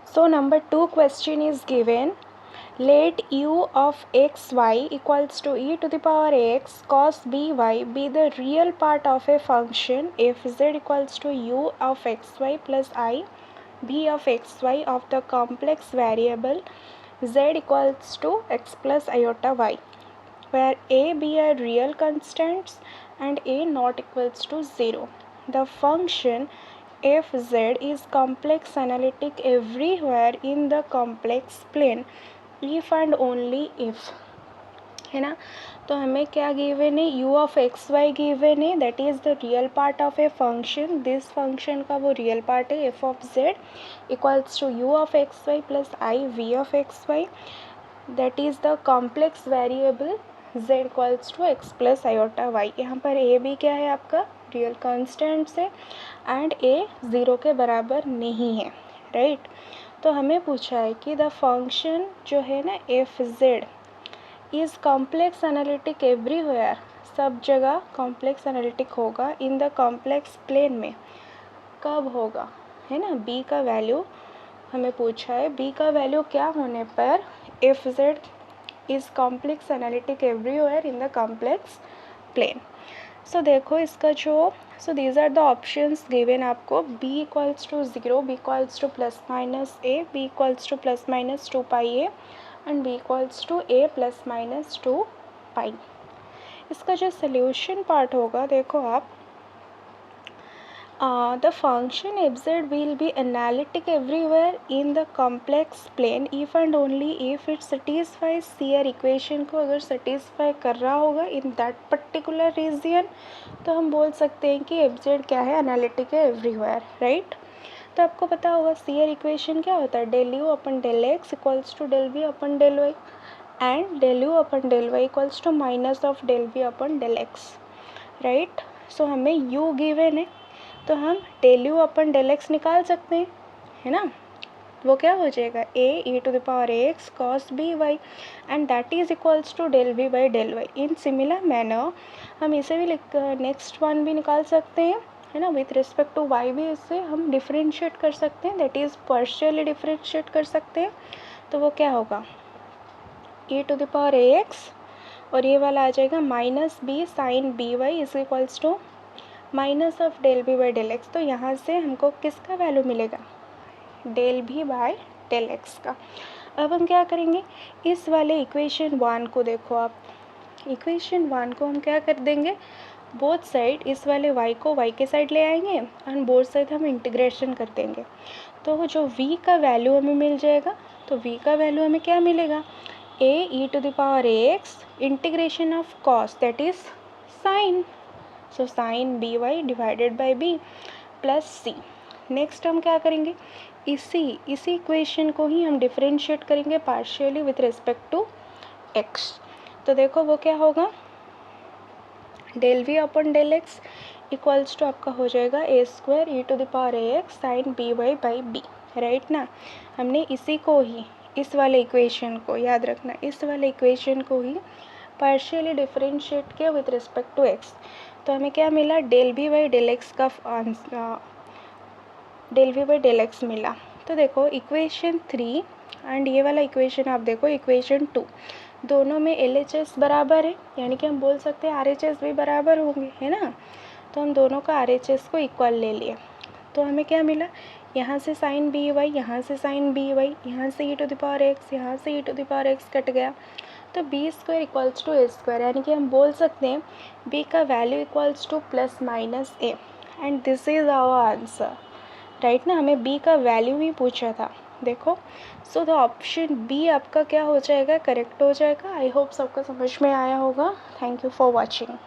So number 2 question is given. Let u of xy equals to e to the power x cos by be the real part of a function if z equals to u of xy plus I b of xy of the complex variable z equals to x plus iota y, where a, b are real constants and a not equals to 0. The function f z is complex analytic everywhere in the complex plane if and only if, है ना। तो हमें क्या given है, u of x y given है, that is the real part of a function, this function का वो real part है f of z equals to u of x y plus i v of x y, that is the complex variable z equals to x plus iota y। यहाँ पर a b क्या है आपका real constants है and a 0 के बराबर नहीं है, राइट। तो हमें पूछा है कि द फंक्शन जो है ना F z is complex analytic everywhere, सब जगह कॉम्प्लेक्स एनालिटिक होगा इन द कॉम्प्लेक्स प्लेन में, कब होगा, है ना। बी का वैल्यू हमें पूछा है, बी का वैल्यू क्या होने पर f z is complex analytic everywhere in the complex plane. So देखो इसका जो, so these are the options given आपको, b equals to 0, b equals to plus minus a, b equals to plus minus 2 pi a and b equals to a plus minus 2 pi. इसका जो solution part होगा देखो आप, the function f z will be analytic everywhere in the complex plane if and only if it satisfies CR equation को अगर satisfy कर रहा होगा in that particular region, तो हम बोल सकते हैं कि f z क्या है, analytic है everywhere, right। तो आपको पता होगा CR equation क्या होता है, del u upon del x equals to del v upon del y and del u upon del y equals to minus of del v upon del x, right. So हमें u given है तो हम del u upon del x निकाल सकते हैं, है ना। वो क्या हो जाएगा, a e to the power x cos b y and that is equals to del v by del y। In similar manner हम इसे भी नेक्स्ट वन भी निकाल सकते हैं, है ना। विथ रिस्पेक्ट टू y भी इससे हम डिफ्रेंशिएट कर सकते हैं, दैट इज़ पार्शियली डिफ्रेंशिएट कर सकते हैं। तो वो क्या होगा, e to the power x और ये वाला आ जाएगा minus b sine b y is equals to minus of del b by del x. तो यहाँ से हमको किसका वैल्यू मिलेगा, del b by del x का। अब हम क्या करेंगे, इस वाले इक्वेशन 1 को देखो आप, इक्वेशन 1 को हम क्या कर देंगे, बोथ साइड इस वाले y को y के साइड ले आएंगे एंड बोथ साइड हम इंटीग्रेशन कर देंगे। तो जो v का वैल्यू हमें मिल जाएगा, तो v का वैल्यू हमें क्या मिलेगा, a e to the power x integration of cos that is sine, so sine b y divided by b plus c. Next हम क्या करेंगे, इसी इक्वेशन को ही हम डिफ्रेंशिएट करेंगे partially with respect to x। तो देखो वो क्या होगा, del v upon del x equals to आपका हो जाएगा a square e to the power a x sine b y by b, right ना। हमने इसी को ही, इस वाले इक्वेशन को याद रखना, इस वाले इक्वेशन को ही पार्शियली डिफरेंशिएट किया विथ रिस्पेक्ट टू एक्स। तो हमें क्या मिला, del b by del x का del v by del x मिला। तो देखो इक्वेशन 3 एंड ये वाला इक्वेशन आप देखो इक्वेशन 2, दोनों में LHS बराबर है, यानी कि हम बोल सकते हैं RHS भी बराबर होंगे, है ना। तो हम दोनों का RHS को इक्वल ले लिए, तो हमें क्या मिला, यहाँ से साइन बी वाई, यहाँ से साइन बी वाई, यहाँ से e to the power x, यहाँ से e to the power x cut गया, तो b square equals to a square, यानी कि हम बोल सकते हैं b का वैल्यू equals to plus minus a and this is our answer, right ना। हमें b का वैल्यू ही पूछा था, देखो। सो द ऑप्शन बी आपका क्या हो जाएगा, करेक्ट हो जाएगा। आई होप सबको समझ में आया होगा। Thank you for watching.